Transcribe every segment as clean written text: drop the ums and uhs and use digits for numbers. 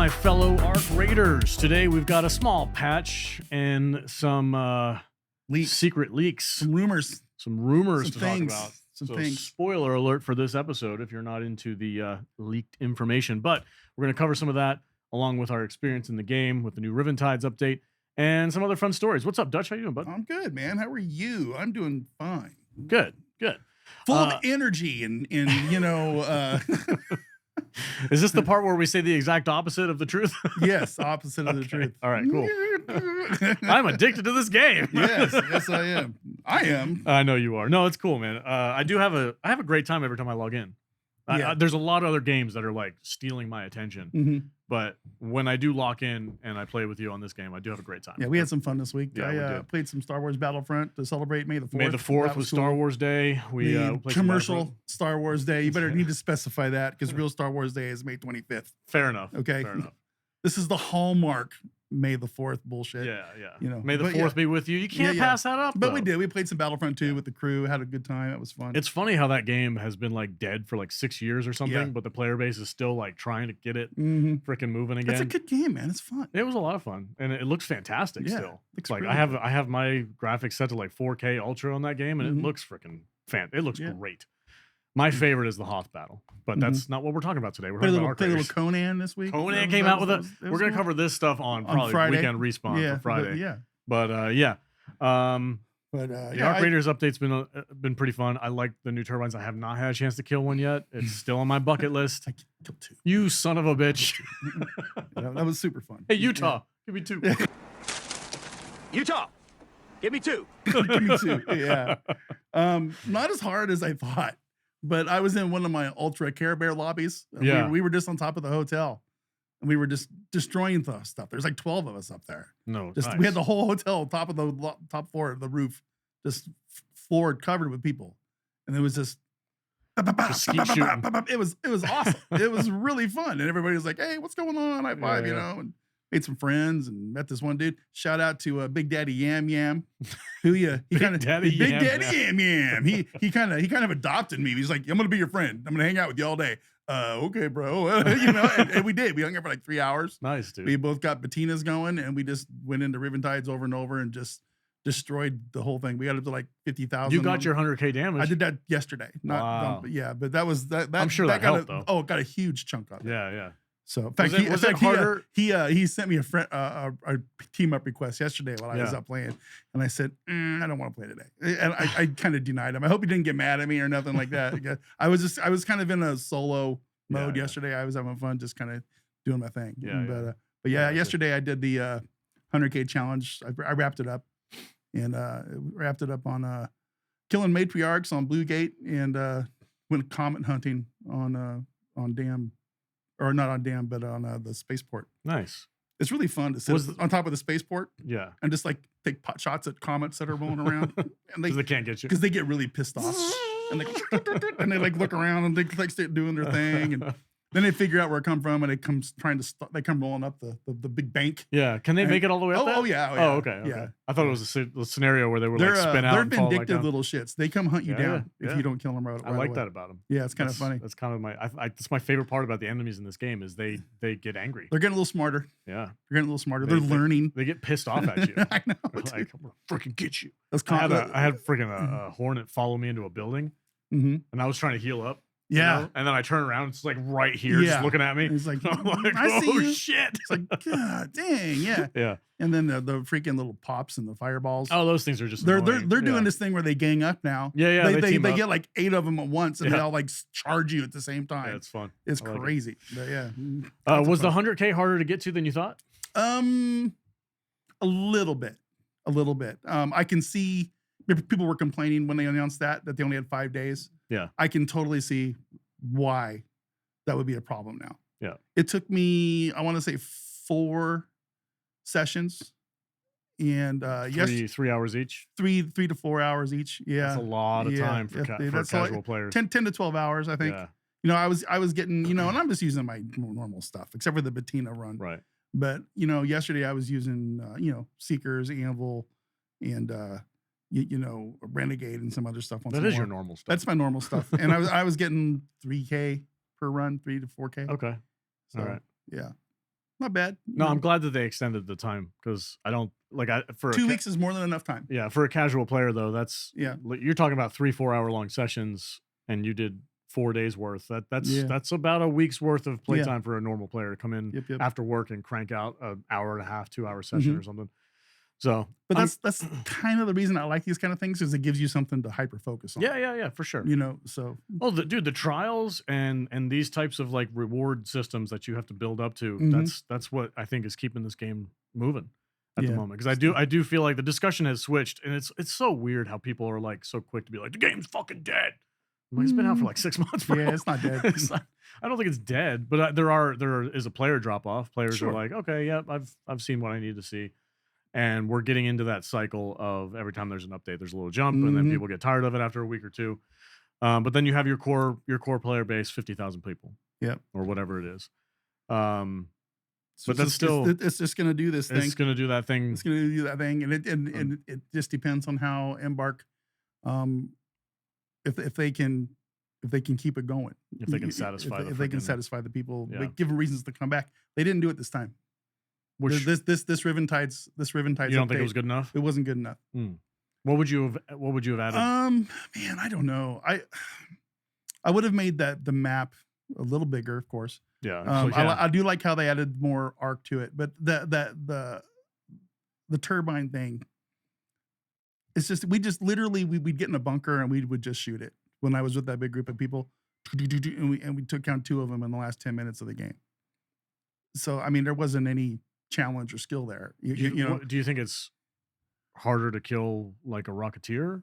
my fellow Arc Raiders? Today we've got a small patch and some secret leaks, some rumors, some rumors some to things, talk about. some So things. spoiler alert for this episode if you're not into the leaked information. But we're going to cover some of that along with our experience in the game with the new Riventides update and some other fun stories. What's up, Dutch? How you doing, bud? I'm good, man. How are you? I'm doing fine. Good, good. Full of energy and you know. Is this the part where we say the exact opposite of the truth? Yes, opposite of the truth. All right, cool. I'm addicted to this game. Yes, I am. I am. I know you are. No, it's cool, man. I have a great time every time I log in. Yeah. There's a lot of other games that are like stealing my attention, Mm-hmm. but when I do lock in and I play with you on this game, I do have a great time. Yeah, we had some fun this week. Yeah, we I did. played some Star Wars Battlefront to celebrate May the 4th. May the 4th That was cool. Star Wars Day. We The played some commercial Battlefront. Star Wars Day. You better need to specify that because real Star Wars Day is May 25th. Fair enough. Okay. Fair enough. This is the hallmark May the 4th bullshit. Yeah, yeah. You know, May the but 4th yeah. be with you. You can't Yeah, yeah. pass that up. But though. we did. We played some Battlefront 2 with the crew. Had a good time. It was fun. It's funny how that game has been like dead for like 6 years or something, Yeah. but the player base is still like trying to get it Mhm. freaking moving again. It's a good game, man. It's fun. It was a lot of fun, and it looks fantastic. Yeah, Still, looks like really I have my graphics set to like 4K Ultra on that game, and Mhm. it looks freaking It looks Yeah. great. My favorite is the Hoth battle, but Mhm. that's not what we're talking about today. We're Played a talking little, about played a Arc little Conan this week. Conan came out with it. We're gonna cool. cover this stuff on probably Friday. weekend respawn Yeah, for Friday. But, yeah. But yeah. But The yeah, Arc Raiders update's been pretty fun. I like the new turbines. I have not had a chance to kill one yet. It's still on my bucket list. I killed 2. You son of a bitch! That was super fun. Hey Utah, give me 2. Utah, give me 2. Yeah. Give me 2. Yeah. Not as hard as I thought, but I was in one of my Ultra Care Bear lobbies. Yeah. We were just on top of the hotel, and we were just destroying stuff. There's like 12 of us up there. No, Just nice. we had the whole hotel top of the top floor of the roof, just floored, covered with people, and it was just. skeet shooting. It was awesome. It was really fun, and everybody was like, "Hey, what's going on?" High five, Yeah, you yeah. know, and made some friends and met this one dude. Shout out to Big Daddy Yam Yam, who he kind of Daddy Big Yam Daddy Yam Yam. He kind of adopted me. He's like, "I'm gonna be your friend. I'm gonna hang out with you all day." Okay, bro. You know, and we did. We hung out for like 3 hours. Nice, dude. We both got patinas going, and we just went into Riventides over and over and just destroyed the whole thing. We got up to like 50,000. You got your 100K damage. I did that yesterday. Not, Wow. yeah, but that was that. I'm sure that got helped, though. Oh, it got a huge chunk of it. Yeah, yeah. So in fact, Was it harder? he sent me a team up request yesterday while I was Yeah. up playing, and I said I don't want to play today, and I kind of denied him. I hope he didn't get mad at me or nothing like that. I was kind of in a solo mode Yeah. yesterday. I was having fun, just kind of doing my thing. Yeah, But yeah, Yeah, yesterday I did the 100K challenge. I wrapped it up, and wrapped it up on killing matriarchs on Blue Gate, and went comet hunting on Dam, or not on Dam, but on the spaceport. Nice. It's really fun to sit Was on top of the spaceport Yeah. and just like take pot shots at comets that are rolling around, and Because they can't get you. because they get really pissed off, and they like look around and they like start doing their thing, and then they figure out where it come from, and it comes trying to stop. They come rolling up the big bank. Yeah. Can they make it all the way up there? Oh yeah. Oh, okay. Okay. Yeah. I thought it was a scenario where they were They're like spin out they're and fall back vindictive down. little shits. They come hunt you Yeah, down yeah. if you don't kill them right. I like away. that about them. Yeah, it's kind of funny. That's kind of that's my favorite part about the enemies in this game is they get angry. They're getting a little smarter. Yeah. They're getting a little smarter. They- They're learning. They get pissed off at you. I know. They're dude. like, I'm gonna freaking get you. That's I had mm-hmm. freaking a hornet follow me into a building, Mhm. and I was trying to heal up. you Yeah. know? And then I turn around, it's like right here, just Yeah. looking at me. He's like, I'm like, I see oh you. shit. It's like, God dang, yeah. Yeah. And then the freaking little pops and the fireballs. Oh, those things are just they're annoying. doing Yeah. this thing where they gang up now. Yeah, yeah. They team up. get like 8 of them at once, and they Yeah. all like charge you at the same time. Yeah, it's fun. It's I like it. crazy. But yeah. Lots of Was the fun. 100K harder to get to than you thought? A little bit. I can see people were complaining when they announced that they only had 5 days. Yeah. I can totally see why that would be a problem now. Yeah. It took me, I want to say 4 sessions, and yes, 3 hours each. 3 to 4 hours each. Yeah. That's a lot of Yeah, time for, yeah, for that's like casual players. 10 to 12 hours, I think. Yeah, You know, I was getting, you know, and I'm just using my normal stuff, except for the Bettina run. right. But, you know, yesterday I was using, you know, Seekers, Anvil, and, you know, Renegade and some other stuff. That is your normal stuff. That's my normal stuff. And I was getting 3K per run, 3 to 4K. okay. So, All right. yeah. not bad. No, I'm glad that they extended the time because I don't like for 2 weeks is more than enough time. Yeah, for a casual player though, that's Yeah. You're talking about 3-4 hour long sessions, and you did 4 days worth. Yeah. That's about a week's worth of Yeah. playtime for a normal player to come in Yep. after work and crank out an hour and a half, 2 hour session or something. So, But I'm- that's kind of the reason I like these kind of things is it gives you something to hyper focus on. yeah, for sure. You know, so Oh, the trials and these types of like reward systems that you have to build up to. Mhm. That's what I think is keeping this game moving at the Yeah. moment. Because I do feel like the discussion has switched, and it's so weird how people are like so quick to be like the game's fucking dead. I'm like, it's been out for like 6 months, bro. yeah, it's not dead. It's not- I don't think it's dead, but there is a player drop off. Players Sure. are like, okay, yeah, I've seen what I need to see. And we're getting into that cycle of every time there's an update, there's a little jump, and then Mhm. people get tired of it after a week or two. But then you have your core player base, 50,000 people. Yep. Or whatever it is. But So that's still it's just going to do this thing. it's gonna do that thing. It's going to do that thing, and it just depends on how Embark, if they can keep it going, If they can satisfy the if they can freaking- satisfy the people, Yeah. like, give them reasons to come back. They didn't do it this time. Which this Riventide's you don't think it update, was good enough? It wasn't good enough. What would you have added? Man, I don't know. I would have made the map a little bigger, of course. Yeah. I do like how they added more arc to it, but the turbine thing, it's just we'd get in a bunker and we would just shoot it when I was with that big group of people, and we took down 2 of them in the last 10 minutes of the game. So I mean, there wasn't any challenge or skill there. You know, do you think it's harder to kill like a Rocketeer?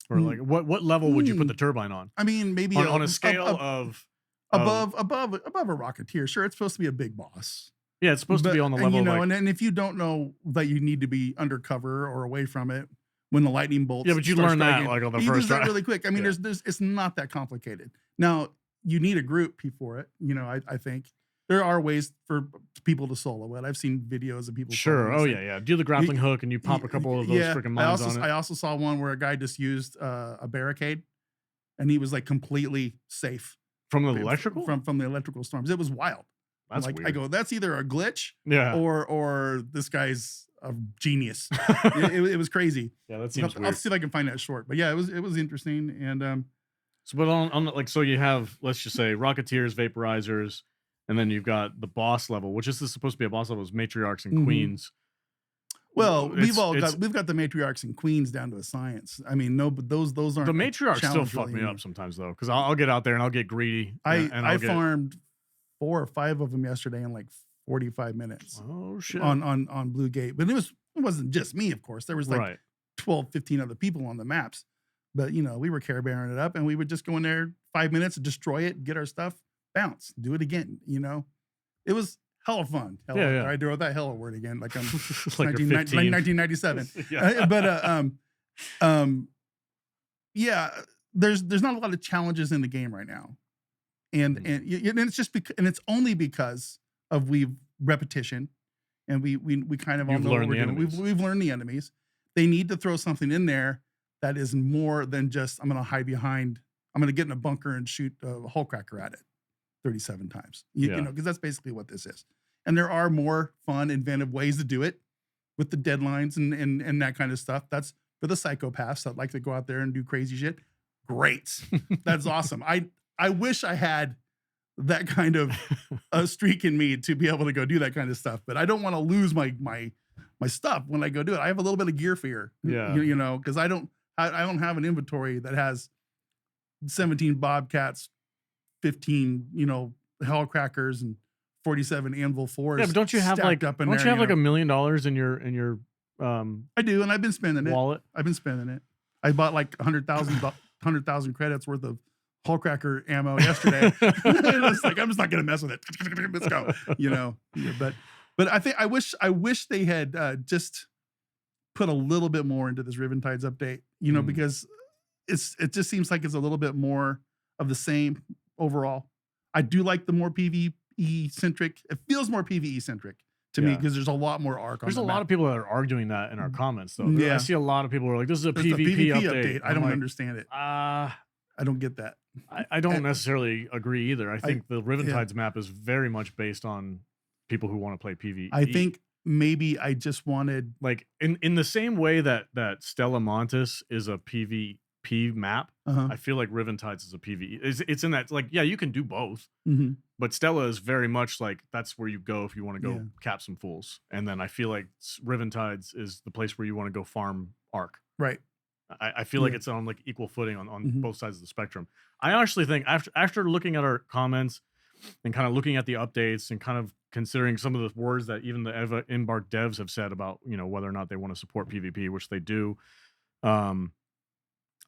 Or Mm. like what level would you put Mm. the turbine on? I mean, maybe On a scale of above a Rocketeer. Sure, it's supposed to be a big boss. yeah, it's supposed to be on the and, level you know, of like, and then if you don't know that you need to be undercover or away from it when the lightning bolts, yeah, but you start learn that striking, like on the you first learn that try. really quick. I mean, Yeah. there's it's not that complicated. Now you need a group for it. You know, I think there are ways for people to solo it. I've seen videos of people. Sure. soloing Oh it. yeah. Do the grappling hook and you pop a couple of those freaking mines on it. I also saw one where a guy just used a barricade, and he was like completely safe From the electrical? from the electrical storms. It was wild. That's like weird. I go, that's either a glitch yeah. or this guy's a genius. it was crazy. Yeah, that seems I'll weird. see if I can find that short. But yeah, it was interesting. And So, but on like, so you have, let's just say, Rocketeers, Vaporizers, and then you've got the boss level, which is supposed to be a boss level, is Matriarchs and Mhm. Queens. well, It's- we've got the matriarchs and queens down to a science. I mean, no, but those aren't the Matriarchs still challenge fuck really me anymore. up sometimes though, because I'll get out there and I'll get greedy. and I I'll get, farmed 4 or 5 of them yesterday in like 45 minutes oh shit, on Blue Gate. But it wasn't just me, of course. There was like right. 12, 15 other people on the maps. But you know, we were Care Bearing it up, and we would just go in there 5 minutes, destroy it, get our stuff, bounce, do it again. You know, it was hella fun. Yeah. I wrote that hella word again, like I'm Like you're 15. 1997. Yeah. Yeah, there's not a lot of challenges in the game right now, and it's just and it's only because of repetition, and we kind of all You've know what learned we're the doing. enemies. We've learned the enemies. They need to throw something in there that is more than just I'm going to hide behind. I'm going to get in a bunker and shoot a hole cracker at it 37 times. You Yeah. know, because that's basically what this is. And there are more fun, inventive ways to do it with the deadlines and that kind of stuff. That's for the psychopaths that like to go out there and do crazy shit. Great. That's awesome. I wish I had that kind of a streak in me to be able to go do that kind of stuff, but I don't want to lose my stuff when I go do it. I have a little bit of gear fear. Yeah. You know, because I don't have an inventory that has 17 Bobcats, 15, you know, hell crackers and 47 Anvil 4s. Yeah, but don't you have stacked like up in don't there, you have like know? $1 million in your I do, and I've been spending it. wallet? I've been spending it. I bought like 100,000 credits worth of hull cracker ammo yesterday. It's like I'm just not gonna mess with it. Let's go. You know. Yeah, but I wish they had just put a little bit more into this Riventides update. You know, because it just seems like it's a little bit more of the same overall. I do like the more PvE centric. It feels more PvE centric to me Yeah. because there's a lot more arc on There's the a lot map. of people that are arguing that in our comments though. Yeah. I see a lot of people who are like, this is a It's PvP update. I don't like, understand it. I I don't get that. don't And- necessarily agree either. I think the Riventides map is very much based on people who want to play PvE. I think maybe I just wanted. like in the same way that Stella Montis is a PvP map, Uh-huh. I feel like Riventides is a PvE. It's in that, like, yeah, you can do both, hmm but Stella is very much like that's where you go if you want to go Yeah. cap some fools. And then I feel like Riventides is the place where you want to go farm Arc. Right. I feel like Yeah. it's on like equal footing on Mhm. both sides of the spectrum. I actually think after looking at our comments and kind of looking at the updates and kind of considering some of the words that even the Embark devs have said about, you know, whether or not they want to support PvP, which they do,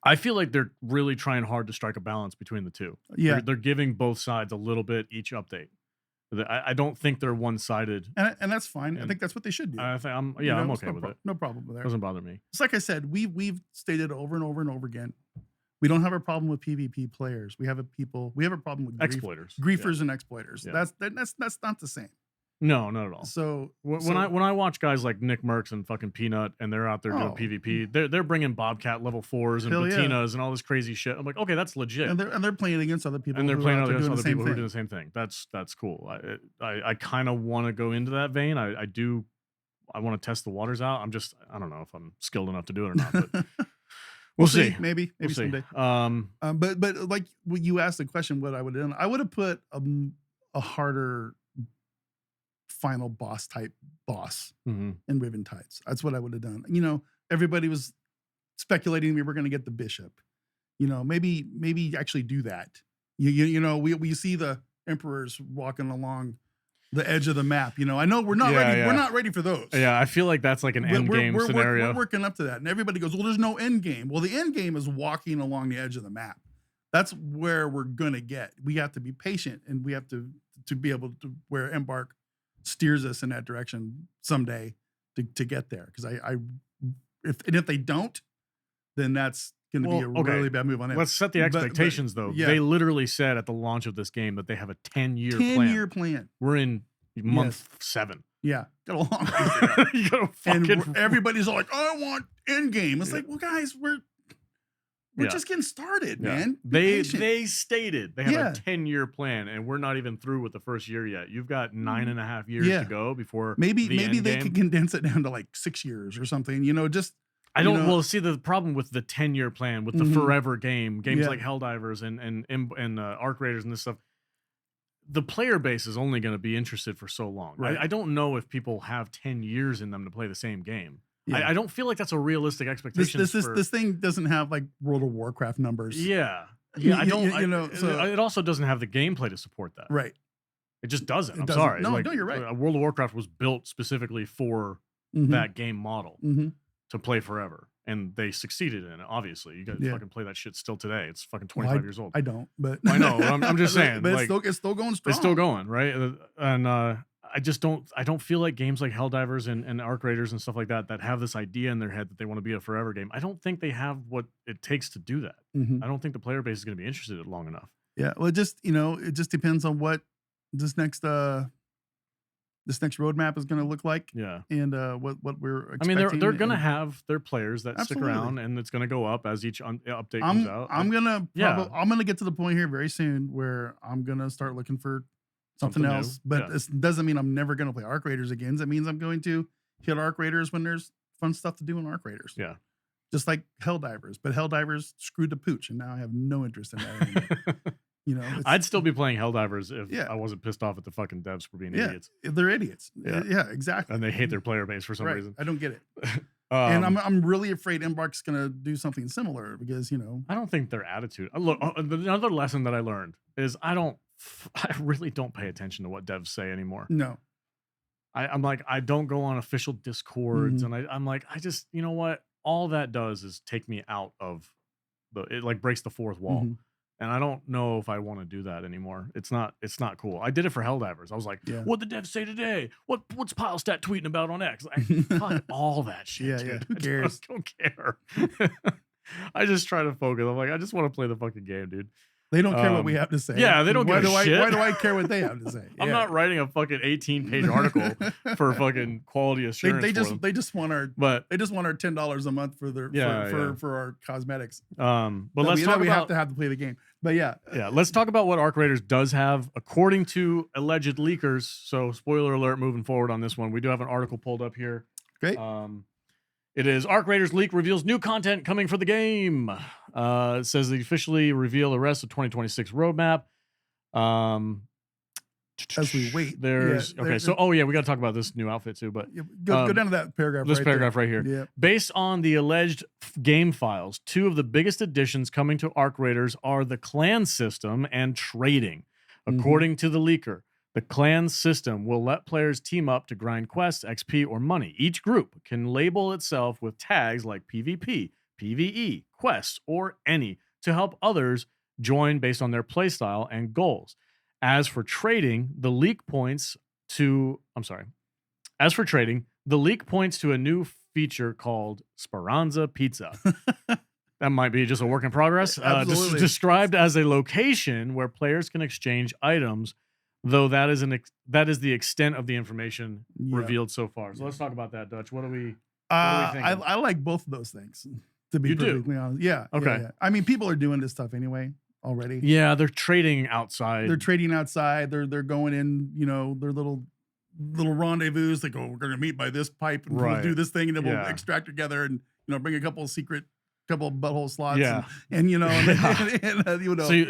I feel like they're really trying hard to strike a balance between the two. Yeah. They're giving both sides a little bit each update. I don't think they're one-sided. And that's fine. I And think that's what they should do. I think I'm You know, I'm it's okay with it. No problem there. Doesn't bother me. It's like I said, we've stated over and over and over again. We don't have a problem with PvP players. We have a problem with Exploiters. Yeah. griefers and exploiters. Yeah. That's not the same. No, not at all. So When I watch guys like Nick Merckx and fucking Peanut and they're out there doing Oh. PvP, they're bringing Bobcat level 4s and Hell yeah. Patinas and all this crazy shit. I'm like, okay, that's legit. and they're playing against other people. And they're who are playing out there against doing other the same people who are thing. doing the same thing. That's cool. I kind of want to go into that vein. I want to test the waters out. I don't know if I'm skilled enough to do it or not, but we'll see. Maybe We'll see. someday. But like when you asked the question, what I would have done, I would have put a harder final boss type boss Mhm. in Riventides. That's what I would have done. You know, everybody was speculating we were going to get the bishop. You know, maybe actually do that. You know, we see the emperors walking along the edge of the map. You know, I know we're not Yeah, ready. yeah. We're not ready for those. Yeah, I feel like that's like an But end game we're scenario. We're working up to that, and everybody goes, "Well, there's no end game." Well, the end game is walking along the edge of the map. That's where we're gonna get. We have to be patient, and we have to be able to where Embark steers us in that direction someday to get there. Because if they don't, then that's going to be a Well, okay. really bad move on them. Let's set the But- expectations, though. yeah. They literally said at the launch of this game that they have a 10-year 10-year plan. plan. We're in month 7. Yeah, got a long ways to go. You gotta And fucking everybody's all like, "I want end game." It's Yeah. like, well, guys, we're Yeah. just getting started, Yeah. man. Be patient. They stated they have Yeah. a 10-year plan, and we're not even through with the first year yet. You've got 9.5 years Yeah. to go before maybe the end they game. could condense it down to like 6 years or something. You know, just I you don't. know- Well, see, the problem with the 10-year plan, with the Mhm. forever games Yeah. like Helldivers and Arc Raiders and this stuff, the player base is only going to be interested for so long. Right. I don't know if people have 10 years in them to play the same game. Yeah. I don't feel like that's a realistic expectation. this thing doesn't have like World of Warcraft numbers. Yeah. You- Yeah, I you- don't. you know, so- it also doesn't have the gameplay to support that. Right. It just doesn't. It I'm doesn't. sorry. No, no, you're right. World of Warcraft was built specifically for Mhm. that game model Mhm. to play forever, and they succeeded in it. Obviously, you got to Yeah. fucking play that shit still today. It's fucking Well, 25 years old. I don't, but I know, I'm just saying, but like, it's still going strong. It's still going, right? And I just don't feel like games like Helldivers and Arc Raiders and stuff like that have this idea in their head that they want to be a forever game. I don't think they have what it takes to do that. Mhm. I don't think the player base is going to be interested long enough. Yeah. Well, it just depends on what this next roadmap is going to look like, Yeah. and what we're I expecting. mean, they're going to and have their players that stick Absolutely. around, and it's going to go up as each update comes out. I'm gonna Yeah. I'm gonna get to the point here very soon where I'm gonna start looking for something Something new. else. But Yeah. this doesn't mean I'm never gonna play Arc Raiders again. It means I'm going to hit Arc Raiders when there's fun stuff to do in Arc Raiders. Yeah. Just like Helldivers, but Helldivers screwed the pooch, and now I have no interest in that anymore. You know, it's- I'd still be playing Helldivers if Yeah. I wasn't pissed off at the fucking devs for being yeah, idiots, they're idiots. Yeah. Yeah, exactly. and they hate their player base for some right. reason. I don't get it, and Um, I'm really afraid Embark's gonna do something similar because I don't think their attitude. Look, another lesson that I learned is I really don't pay attention to what devs say anymore. no, I'm like, I don't go on official Discords, Mhm. and I'm like, I just, you know what? All that does is take me out of it like breaks the fourth wall. Mhm. And I don't know if I want to do that anymore. It's not cool. I did it for Helldivers. I was like, Yeah. what the devs say today? What's Pilestat tweeting about on X? Like, fuck all that shit. Yeah, dude. yeah. Who I cares? don't care. I just try to focus. I'm like, I just want to play the fucking game, dude. They don't care what we have to say. Yeah, they don't why give a shit. Why do I care what they have to say? I'm Yeah. not writing a fucking 18-page article for fucking quality assurance. They just want our but $10 a month for their for our cosmetics. but let's talk we about have to play the game. But yeah, let's talk about what Arc Raiders does have according to alleged leakers. So spoiler alert moving forward on this one. We do have an article pulled up here. Great. It is Arc Raiders leak reveals new content coming for the game. It says they officially reveal the rest of 2026 roadmap. As we wait, there's we got to talk about this new outfit too. But go down to that paragraph. This paragraph right here. Yeah. Based on the alleged game files, two of the biggest additions coming to Arc Raiders are the clan system and trading. According to the leaker, the clan system will let players team up to grind quests, XP, or money. Each group can label itself with tags like PvP, PvE, quests, or any to help others join based on their playstyle and goals. As for trading, the leak points to a new feature called Speranza Pizza. That might be just a work in progress. Absolutely. Described as a location where players can exchange items, though that is the extent of the information revealed so far. So let's talk about that, Dutch. What are we thinking? I like both of those things, to be perfectly honest. Yeah. Okay. Yeah. I mean, people are doing this stuff anyway already. Yeah, they're trading outside. They're trading outside. They're going in, their little rendezvous. They go, we're going to meet by this pipe and we'll do this thing and then we'll extract together and bring a couple of butthole slots. Yeah. And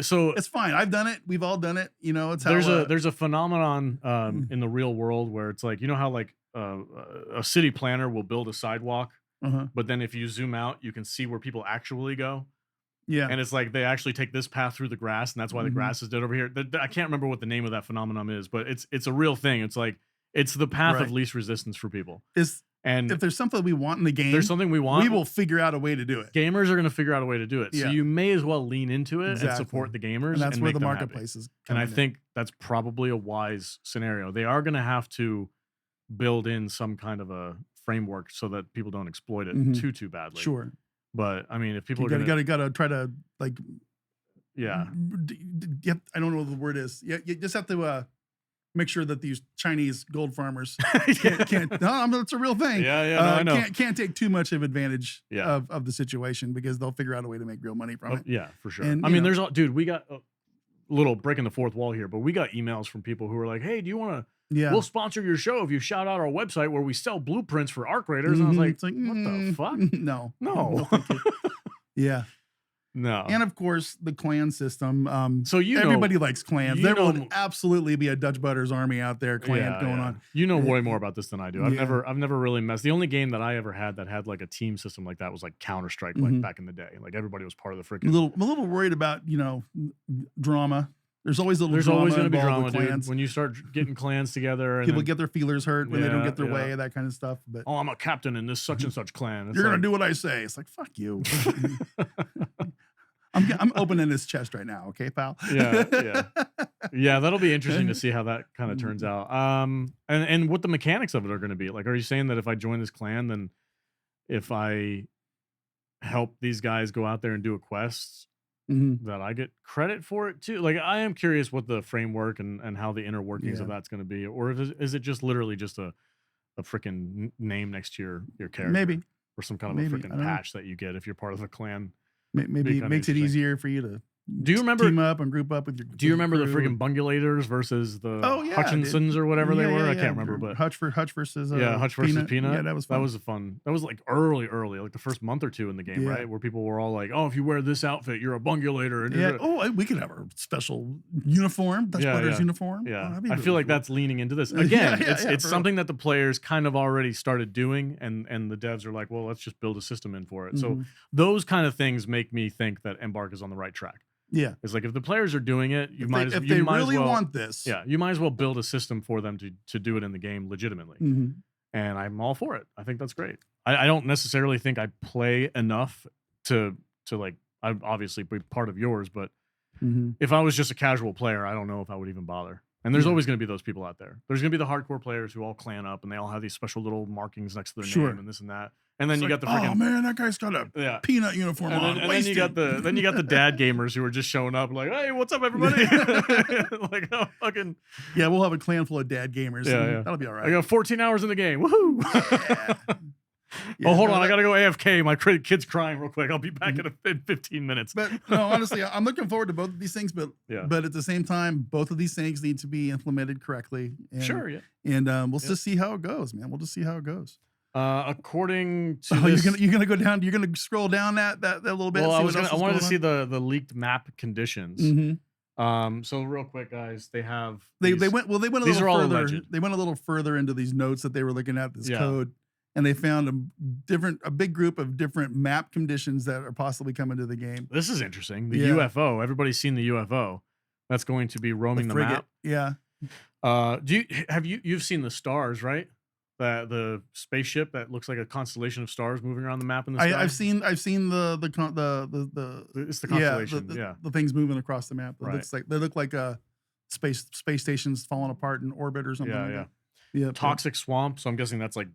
So it's fine. I've done it. We've all done it. It's how there's a phenomenon in the real world where it's like, how like a city planner will build a sidewalk, but then if you zoom out, you can see where people actually go. Yeah. And it's like they actually take this path through the grass, and that's why the grass is dead over here. I can't remember what the name of that phenomenon is, but it's a real thing. It's like it's the path of least resistance for people. And if there's something we want in the game, there's something we want, we will figure out a way to do it. Gamers are going to figure out a way to do it. So you may as well lean into it and support the gamers. And that's where the make them marketplace happy. is. And I think that's probably a wise scenario. They are going to have to build in some kind of a framework so that people don't exploit it too badly. Sure. But I mean, if people are gotta try to I don't know what the word is. You just have to make sure that these Chinese gold farmers can't. No, it's a real thing. I know. Can't take too much of advantage of the situation because they'll figure out a way to make real money from it. Yeah, for sure. And, I mean, we got a little breaking the fourth wall here, but we got emails from people who were like, "Hey, do you want to?" Yeah. We'll sponsor your show if you shout out our website where we sell blueprints for Arc Raiders. And I was like, what the fuck? No. No. Yeah. No. And of course, the clan system. So everybody likes clans. There will absolutely be a Dutch Butters army out there going on. You know way more more about this than I do. I've never really messed. The only game that I ever had that had like a team system like that was like Counter-Strike, like back in the day. Like everybody was part of the freaking. I'm a little worried about drama. There's always going to be drama, dude. When you start getting clans together, and people get their feelers hurt when they don't get their way, that kind of stuff. But I'm a captain in this such and such clan. You're gonna do what I say. It's like fuck you. I'm opening his chest right now, okay, pal? Yeah. That'll be interesting to see how that kind of turns out. And what the mechanics of it are going to be. Like, are you saying that if I join this clan, then if I help these guys go out there and do a quest, that I get credit for it too? Like, I am curious what the framework and how the inner workings of that's going to be, or is it just literally just a freaking name next to your character, maybe, or some kind of a freaking patch that you get if you're part of the clan. Maybe it makes it easier for you to team up and group up with your. Do you remember the freaking Bungulators versus the Hutchinsons or whatever they were? I can't remember, but Hutch versus Hutch versus Peanut. Yeah, that was fun. That was fun. That was like early, like the first month or two in the game, right? Where people were all like, "Oh, if you wear this outfit, you're a Bungulator." And we could have our special uniform, Dutch Butters uniform. Yeah, I feel like that's leaning into this again. It's something that the players kind of already started doing, and the devs are like, "Well, let's just build a system in for it." So those kind of things make me think that Embark is on the right track. Yeah, it's like if the players are doing it, if they really want this, you might as well build a system for them to do it in the game legitimately. And I'm all for it. I think that's great. I don't necessarily think I play enough to like. I'd obviously be part of yours, but if I was just a casual player, I don't know if I would even bother. And there's always going to be those people out there. There's going to be the hardcore players who all clan up and they all have these special little markings next to their name and this and that. And then It's you like, got the freaking oh man, that guy's got a yeah. peanut uniform And on. then you got the dad gamers who are just showing up like, hey, what's up, everybody? Like, oh, fucking yeah, we'll have a clan full of dad gamers. Yeah, and yeah. That'll be all I right. got 14 hours in the game. Woohoo! Yeah, Oh, hold no, on, I that- gotta go AFK. My kid's crying real quick. I'll be back in 15 minutes. But no, honestly, I'm looking forward to both of these things. But Yeah. but at the same time, both of these things need to be implemented correctly. And, Sure, yeah. And we'll just see how it goes, man. We'll just see how it goes. According to Oh, this, you're gonna go down. You're gonna scroll down that little bit. well, see I what else is wanted to going see on? the leaked map conditions. Mhm. So real quick, guys, they have They these- went a these are little all further. alleged. They went a little further into these notes that they were looking at this Yeah. code, and they found a big group of different map conditions that are possibly coming to the game. This is interesting. The Yeah. UFO. Everybody's seen the UFO. That's going to be roaming the frigate. map. Yeah. You've seen the stars, right? The spaceship that looks like a constellation of stars moving around the map in the sky. I've seen the It's the yeah, constellation. Yeah. the things moving across the map. It Right. looks like they look like space stations falling apart in orbit or something. Yeah, like yeah. that. Yeah. Toxic swamp. So I'm guessing that's like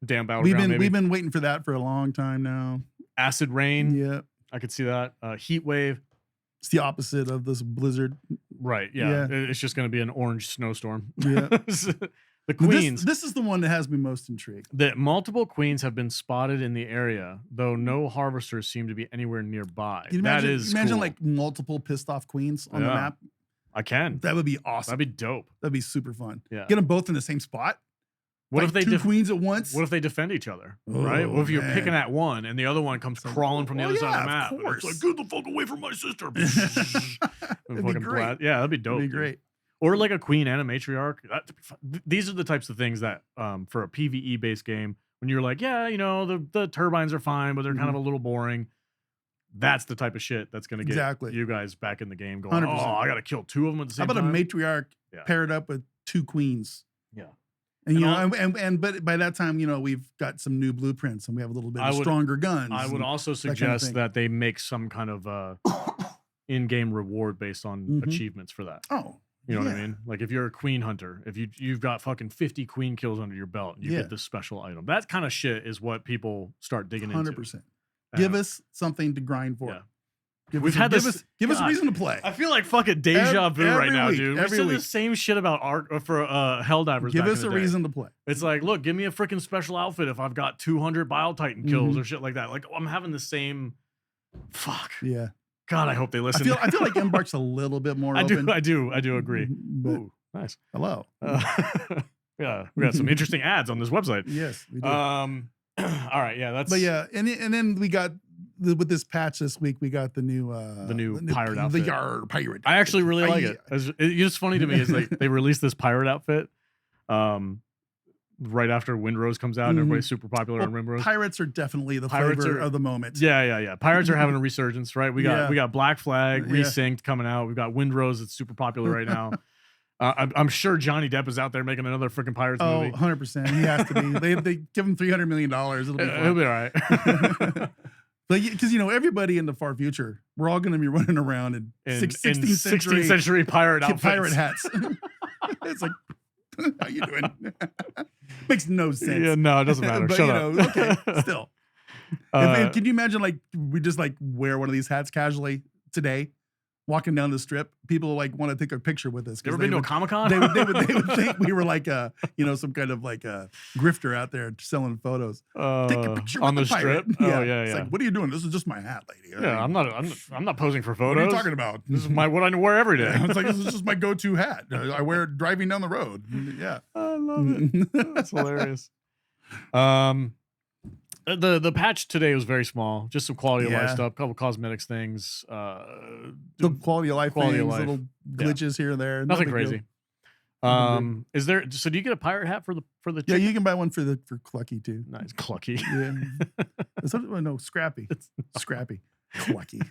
damn We've battleground. been Maybe we've been waiting for that for a long time now. acid rain. Yeah. I could see that. Heat wave. It's the opposite of this blizzard. Right. Yeah. Yeah. It's just going to be an orange snowstorm. Yeah. The queens. This is the one that has me most intrigued. That multiple queens have been spotted in the area, though no harvesters seem to be anywhere nearby. You That imagine, is imagine cool. like multiple pissed off queens on the Yeah. map. I can. That would be awesome. That'd be dope. That'd be super fun. Yeah. Get them both in the same spot. What Like if they two queens at once? What if they defend each other? Right? Oh, What if you're man. picking at one and the other one comes like, crawling from the well, other side of yeah, the map? of And it's course. like, get the fuck away from my sister. And That'd be fucking great. Yeah, that'd be dope. That'd be dude. great. Or like a queen and a matriarch. That'd be fun. These are the types of things that for a PvE based game, when you're like, yeah, the turbines are fine, but they're kind of a little boring. That's the type of shit that's going to get Exactly. you guys back in the game going, 100%. oh, I got to kill two of them at the How same about time. a matriarch Yeah. paired up with two queens? Yeah. And And you all- know, but by that time, we've got some new blueprints and we have a little bit I of would- stronger guns. I would and- also kind of suggest thing. that they make some kind of in-game reward based on Mhm. achievements for that. Oh, You know what I yeah. mean? Like if you're a queen hunter, if you've got fucking 50 queen kills under your belt, you Yeah. get this special item. That kind of shit is what people start digging 100%. into. Give us something to grind for. Yeah. Give We've us, had give this- us, give us a God. reason to play. I feel like fucking deja vu right every now, week, dude. We every said the week. same shit about art for Helldivers. Give back us in a the day. reason to play. It's like, look, give me a freaking special outfit if I've got 200 Bile Titan kills Mhm. or shit like that. Like I'm having the same. Fuck. Yeah. God, I hope they I listen. feel like Embark's a little bit more I open. do agree. But Ooh, nice. hello. Yeah, we got some interesting ads on this website. Yes, we do. All right, yeah, that's But yeah, and then we got with this patch this week, we got the new pirate the outfit. Yar pirate. I actually really like I- it. It's just funny to me is like they released this pirate outfit right after Windrose comes out and Mhm. everybody's super popular Well, on Windrose. Pirates are definitely the Pirates flavor are- of the moment. Yeah. Pirates are having a resurgence, right? We Yeah. got Black Flag Yeah. resynced coming out. We've got Windrose that's super popular right now. I'm sure Johnny Depp is out there making another freaking Pirates Oh, movie. 100%. He has to be. They give him $300 million. It'll be He'll fun. be all right. But because everybody in the far future, we're all going to be running around in, In 16th century pirate outfits. pirate hats. It's like, how you doing? Makes no sense. Yeah, no, it doesn't matter. But Shut up. okay, still. Can you imagine we just wear one of these hats casually today, walking down the strip? People want to take a picture with us. You 'cause ever been to a would- Comic-Con? they would think we were some kind of a grifter out there selling photos. Take a picture on with the pirate. strip. Oh yeah, It's yeah. like, what are you doing? This is just my hat, lady. Yeah, I'm not posing for What photos. are you talking about? This is what I wear every day. Yeah, it's like this is just my go-to hat. I wear it driving down the road. Yeah. I love it. That's hilarious. The patch today was very small, just some quality of life Yeah. stuff, couple cosmetics things. The quality of life Quality of things, life. little glitches here and there. No Nothing big deal. crazy. Nothing big. Is there? So do you get a pirate hat for the Yeah, chick? you can buy one for Clucky too. Nice, Clucky. Yeah. No, Scrappy. Scrappy. Clucky.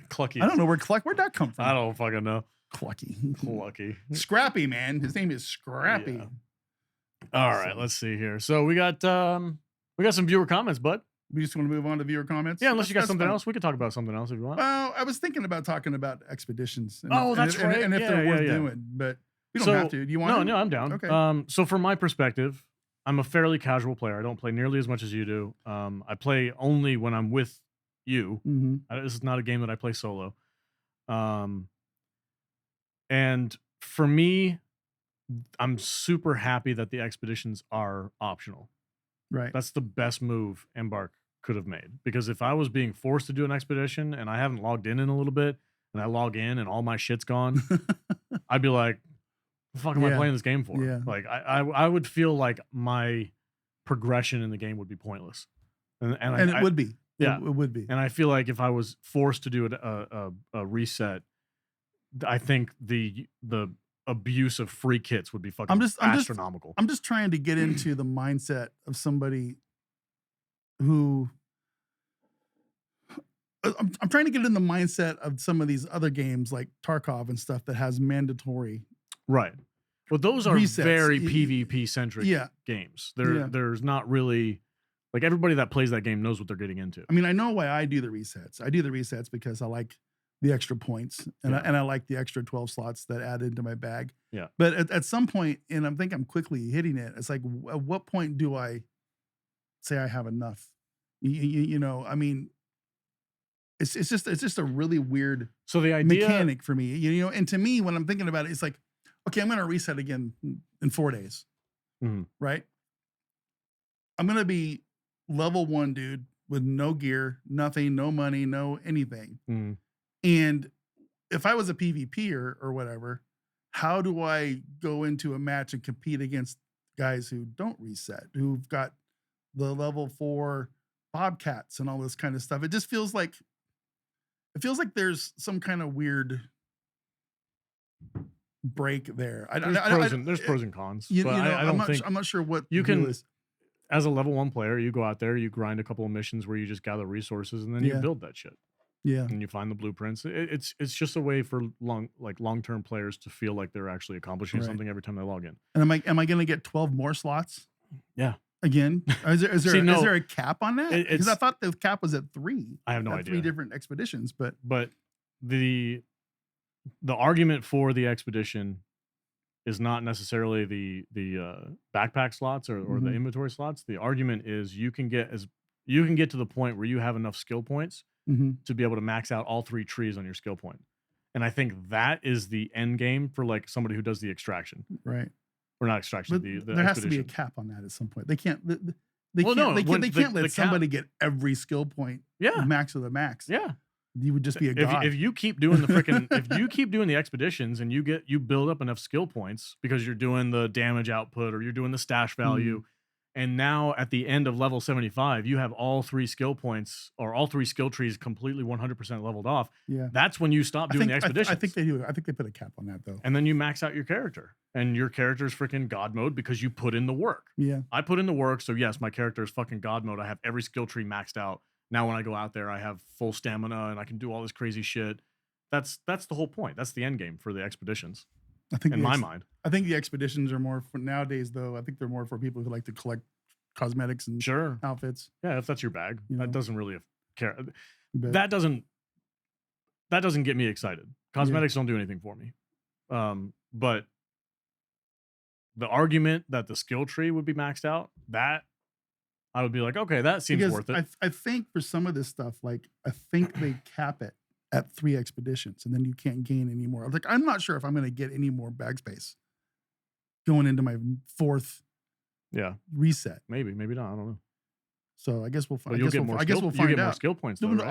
Clucky. I don't know where'd that come from. I don't fucking know. Clucky. Clucky. Scrappy, man. His name is Scrappy. Yeah. All right, let's see here. So we got some viewer comments, bud. We just want to move on to viewer comments. Yeah, unless you got That's something fine. else, we could talk about something else if you want. Well, I was thinking about talking about expeditions. And Oh, if- that's and if- right. And if Yeah, they're yeah, worth yeah. doing, but we don't have to. Do you want? No, to? no, I'm down. Okay. So from my perspective, I'm a fairly casual player. I don't play nearly as much as you do. I play only when I'm with you. Mm-hmm. This is not a game that I play solo. Um, and for me, I'm super happy that the expeditions are optional. Right. That's the best move Embark could have made. Because if I was being forced to do an expedition and I haven't logged in a little bit, and I log in and all my shit's gone, I'd be like, "The fuck am I Yeah. playing this game for?" Yeah. Like I would feel like my progression in the game would be pointless, and And it would be. yeah. It would be. And I feel like if I was forced to do a reset, I think the abuse of free kits would be fucking I'm just astronomical. I'm just trying to get into the mindset of somebody who I'm trying to get in the mindset of some of these other games like Tarkov and stuff that has mandatory. Right. Well, those are Resets. very PvP centric Yeah. games. Yeah. There's not really like everybody that plays that game knows what they're getting into. I mean, I know why I do the resets. I do the resets because I like the extra points and Yeah. I like the extra 12 slots that add into my bag. Yeah. But at some point, and I think I'm quickly hitting it, it's like, at what point do I say I have enough? You know, I mean, it's just a really weird So the idea mechanic for me, you know. And to me, when I'm thinking about it, it's like, okay, I'm going to reset again in 4 days, Mhm. right? I'm going to be level 1 dude with no gear, nothing, no money, no anything. Mhm. And if I was a PvPer or whatever, how do I go into a match and compete against guys who don't reset, who've got the level 4 bobcats and all this kind of stuff? It just feels like there's some kind of weird break there. There's pros and cons. You But know, I don't think I'm not sure what you the deal can- is. as a level 1 player, you go out there, you grind a couple of missions where you just gather resources and then you Yeah. build that shit. Yeah. And you find the blueprints. It's just a way for long-term players to feel like they're actually accomplishing Right. something every time they log in. And am I going to get 12 more slots? Yeah. Again? Is there See, no, is there a cap on that? Because I it's- thought the cap was at 3. I have no at idea. 3 different expeditions, but But the argument for the expedition is not necessarily the backpack slots or the Mhm. inventory slots. The argument is you can get to the point where you have enough skill points Mhm. to be able to max out all 3 trees on your skill point. And I think that is the end game for like somebody who does the extraction right. or not extraction. But The there has to be a expedition. cap on that at some point. They can't. They Well, can't. no, They can't, when they the- can't let the cap- somebody get every skill point. Yeah. Max of the max. Yeah. You would just be a god. If you keep doing the freaking if you keep doing the expeditions and you build up enough skill points because you're doing the damage output or you're doing the stash value, and now at the end of level 75 you have all 3 skill points or all 3 skill trees completely 100% leveled off. yeah. That's when you stop doing the expeditions. I think they do. I think they put a cap on that though. And then you max out your character, and your character is freaking god mode because you put in the work. Yeah. I put in the work, so yes, my character is fucking god mode. I have every skill tree maxed out. Now when I go out there, I have full stamina and I can do all this crazy shit. That's the whole point. That's the end game for the expeditions, I think in the my mind. I think the expeditions are more for nowadays though. I think they're more for people who like to collect cosmetics and Sure, outfits. yeah, if that's your bag, You know. that doesn't really care. But That doesn't get me excited. Cosmetics don't do anything for me. But the argument that the skill tree would be maxed out, that I would be like, okay, that seems because worth it. I think for some of this stuff, like I think they cap it at 3 expeditions, and then you can't gain any more. Like I'm not sure if I'm going to get any more bag space going into my 4th Yeah, reset. maybe not. I don't know. So I guess we'll. But I you'll guess get we'll, more. I guess skill, we'll you find get out. more skill points, though, No,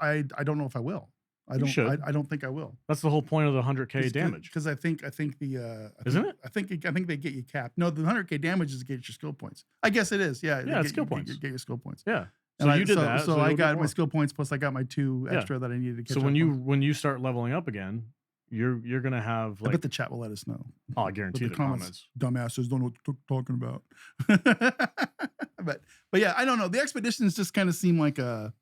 right? I don't know if I will. You should. I don't think I will. That's the whole point of the 100K damage. Because I think the Isn't it? I think they get you capped. No, the 100K damage is to get your skill points. I guess it is. Yeah. Yeah, it's skill points. Get your skill points. Yeah. And So you did that. So I you'll get got my more. skill points plus I got my 2 Yeah. extra that I needed to catch So up when you start leveling up again, you're gonna have I like bet the chat will let us know. oh, I guarantee the the comments. comments. Dumbasses don't know what they're talking about. but yeah, I don't know. The expeditions just kind of seem like a.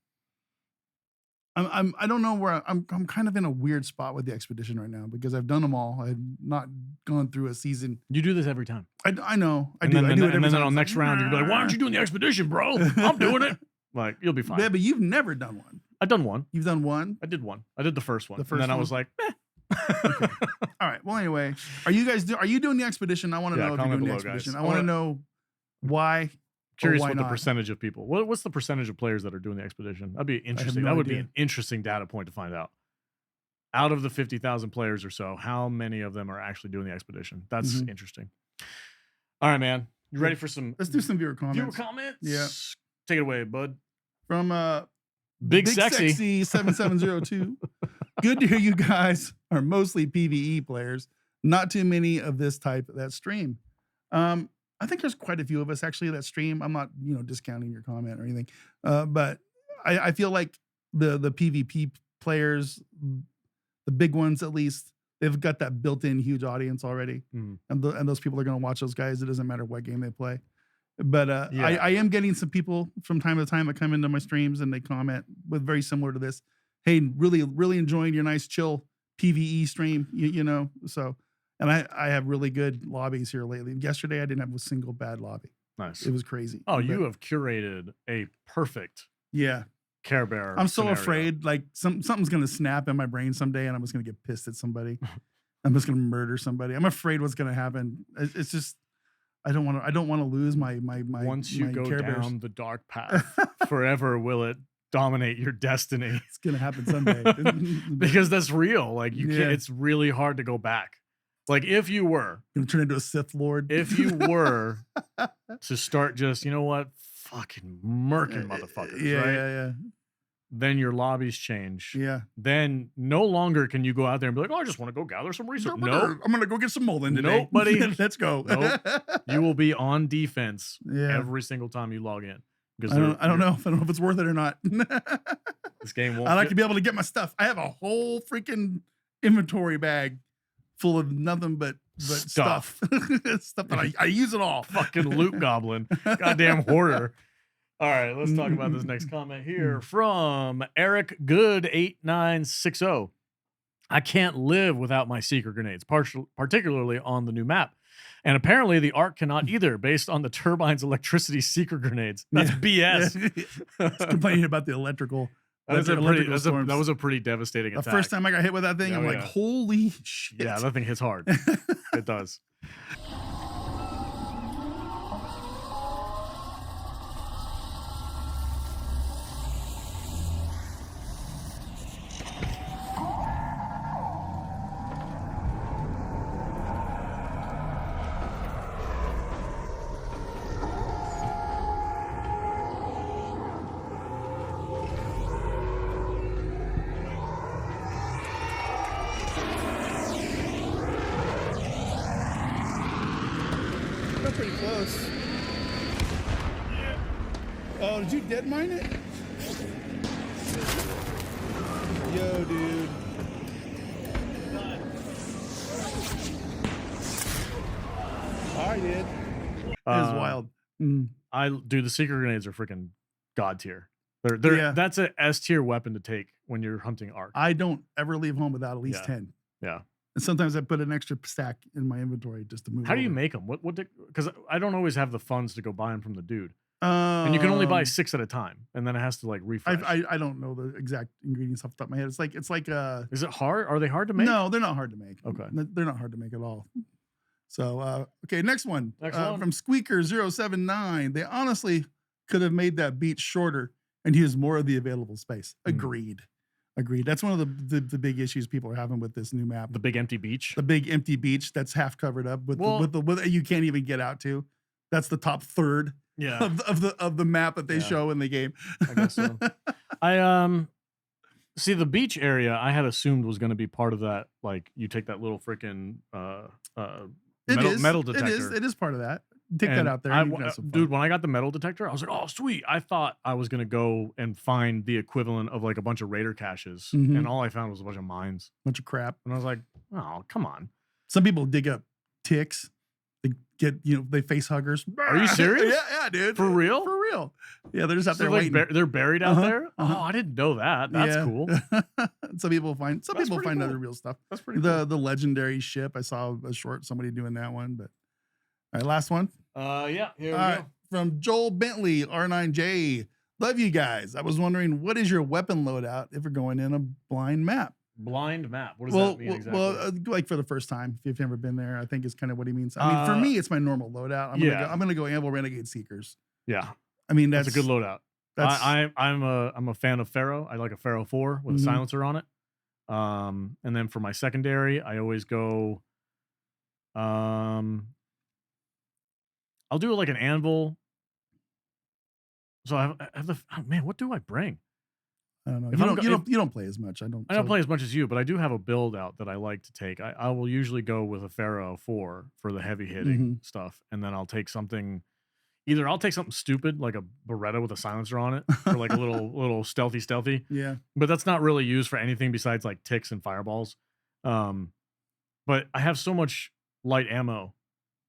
I don't know where I'm kind of in a weird spot with the expedition right now because I've done them all. I've not gone through a season. You do this every time. I know. I And do. then, I do it and every then time. on It's next round, you're like, why aren't you doing the expedition, bro? I'm doing it. Like, you'll be fine. Yeah, but you've never done one. I've done one. You've done one. I did one. I did the first one. The and first then I one? was like, eh. All right. Well, anyway, are you doing the expedition? I want to Yeah, know if you're comment doing the below, guys. expedition. I I want to wanna- know Why? Curious why what the not? percentage of people. What's the percentage of players that are doing the expedition? That'd be interesting. no That would be idea. an interesting data point to find out. Out of the 50,000 players or so, how many of them are actually doing the expedition? That's Mhm. interesting. All right, man. You ready for some Let's do some viewer comments. viewer comments? Yeah. Take it away, bud. From Big Sexy. 7702. Good to hear you guys are mostly PvE players. Not too many of this type that stream. I think there's quite a few of us actually that stream. I'm not, discounting your comment or anything. But I feel like the PvP players, the big ones at least, they've got that built-in huge audience already. Mhm. And those people are going to watch those guys. It doesn't matter what game they play. But Yeah. I am getting some people from time to time that come into my streams and they comment with very similar to this. Hey, really, really enjoying your nice chill PvE stream, so, and I have really good lobbies here lately. Yesterday, I didn't have a single bad lobby. Nice. It was crazy. Oh, But, you have curated a perfect yeah. Care Bear. I'm so scenario. afraid like something's going to snap in my brain someday and I'm just going to get pissed at somebody. I'm just going to murder somebody. I'm afraid what's going to happen. It's just, I don't want to lose my Once you my go Care Bears. down the dark path, forever will it dominate your destiny. It's going to happen someday. Because that's real. Like you Yeah. can't. It's really hard to go back. Like if you were Going to turn into a Sith Lord. if you were to start just, fucking murking motherfuckers, yeah, right? yeah, Then your lobbies change. yeah. Then no longer can you go out there and be like, oh, I just want to go gather some resources. No, I'm gonna go get some molding today. Nope, buddy. Let's go. Nope. you will be on defense Yeah. every single time you log in. Because I don't know if it's worth it or not. This game won't. I like fit- to be able to get my stuff. I have a whole freaking inventory bag full of nothing but stuff. Stuff that I use it all. fucking loot goblin. Goddamn hoarder. All right, let's talk about this next comment here from Eric Good 8960. I can't live without my seeker grenades, particularly on the new map. And apparently the Ark cannot either, based on the turbine's electricity seeker grenades. That's BS. It's complaining about the electrical. That electrical storms. was a pretty devastating The attack. first time I got hit with that thing, Oh, I'm like, yeah. holy shit. Yeah, that thing hits hard. It does. Got pretty close. Oh, did you dead mine it? Yo, dude. I did. It was wild. Mm. Dude, the seeker grenades are freaking god tier. They're Yeah. That's a S tier weapon to take when you're hunting Ark. I don't ever leave home without at least Yeah. 10. Yeah. And sometimes I put an extra stack in my inventory just to move. How do you over. make them? Because I don't always have the funds to go buy them from the dude, and you can only buy Um, 6 at a time, and then it has to like refresh. I don't know the exact ingredients off the top of my head. It's like Is it hard? Are they hard to make? no, they're not hard to make. Okay. They're not hard to make at all. So okay, next one. Next one. From Squeaker079. They honestly could have made that beach shorter and used more of the available space. Mm. Agreed. That's one of the big issues people are having with this new map. The big empty beach. The big empty beach that's half covered up with Well- with you can't even get out to. That's the top third Yeah, of the map that they Yeah. show in the game. I guess so. I see the beach area. I had assumed was going to be part of that. Like you take that little freaking metal detector. It is part of that. Take that And out there. I and you wa- can have some fun. dude, when I got the metal detector, I was like, "Oh, sweet!" I thought I was gonna go and find the equivalent of like a bunch of raider caches, Mhm. and all I found was a bunch of mines. Bunch of crap. And I was like, "Oh, come on!" Some people dig up ticks. They get, they face huggers. Are you serious? yeah, dude. For real? For real. Yeah, they're just out So there like waiting. they're buried out Uh-huh, there. uh-huh. Oh, I didn't know that. That's Yeah. cool. Some people find That's pretty other cool. real stuff. That's pretty The legendary ship. I saw a short somebody doing that one, but all right, last one. cool. Yeah. Here All right, from Joel Bentley, R9J. Love you guys. I was wondering, what is your weapon loadout if you're going in a blind map? Blind map. What does Well, that mean well, exactly? well, like for the first time, if you've never been there, I think is kind of what he means. I mean, for me, it's my normal loadout. I'm gonna go Anvil Renegade Seekers. Yeah, I mean, that's a good loadout. That's I'm a fan of Pharaoh. I like a Pharaoh 4 with a Mhm. silencer on it. And then for my secondary, I always go. I'll do like an Anvil. So I have the oh, man. What do I bring? I don't know. If You I'm don't, go- you if- don't you don't play as much. I don't. I don't so- play as much as you, but I do have a build out that I like to take. I will usually go with a Pharaoh 4 for the heavy hitting stuff, and then I'll take something. Either I'll take something stupid like a Beretta with a silencer on it for like a little stealthy, Yeah. but that's not really used for anything besides like ticks and fireballs. But I have so much light ammo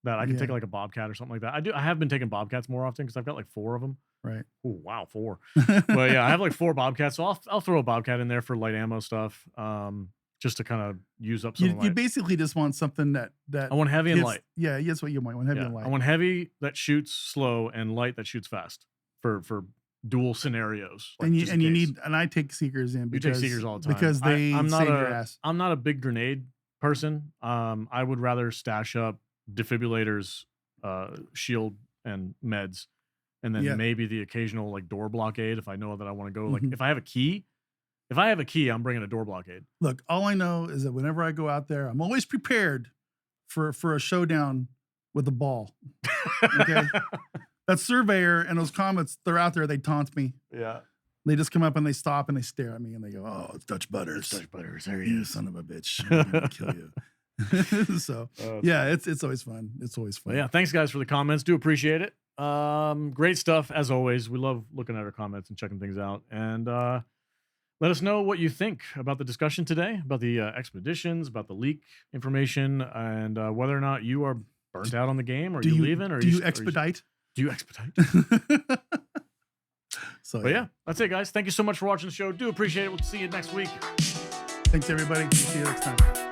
that I can take Yeah. like a Bobcat or something like that. I have been taking Bobcats more often because I've got like 4 of them. Right. Oh wow, 4. But yeah, I have like 4 Bobcats, so I'll throw a Bobcat in there for light ammo stuff, just to kind of use up some. you, of you my, basically just want something that I want heavy and hits- light. Yeah, that's what you want. Heavy Yeah, and light. I want heavy that shoots slow and light that shoots fast for dual scenarios. like, and you just in and you case. need and I take Seekers in You because take Seekers all the time because they I'm not save a your ass. I'm not a big grenade person. I would rather stash up defibrillators, shield, and meds, and then Yeah. maybe the occasional like door blockade if I know that I want to go. Like Mhm. if I have a key, I'm bringing a door blockade. Look, all I know is that whenever I go out there, I'm always prepared for a showdown with a ball. Okay. That surveyor and those comets, they're out there. They taunt me. Yeah. They just come up and they stop and they stare at me and they go, "Oh, it's Dutch Butters. Dutch Butters. There he You is. son of a bitch. I'm gonna kill you." So yeah, it's always fun. It's always fun. But yeah, thanks guys for the comments. Do appreciate it. Great stuff as always. We love looking at our comments and checking things out. And let us know what you think about the discussion today, about the expeditions, about the leak information, and whether or not you are burnt out on the game, or Do you you leaving, or do you or expedite? do you expedite? So But yeah, that's it, guys. Thank you so much for watching the show. Do appreciate it. We'll see you next week. thanks everybody. See you next time.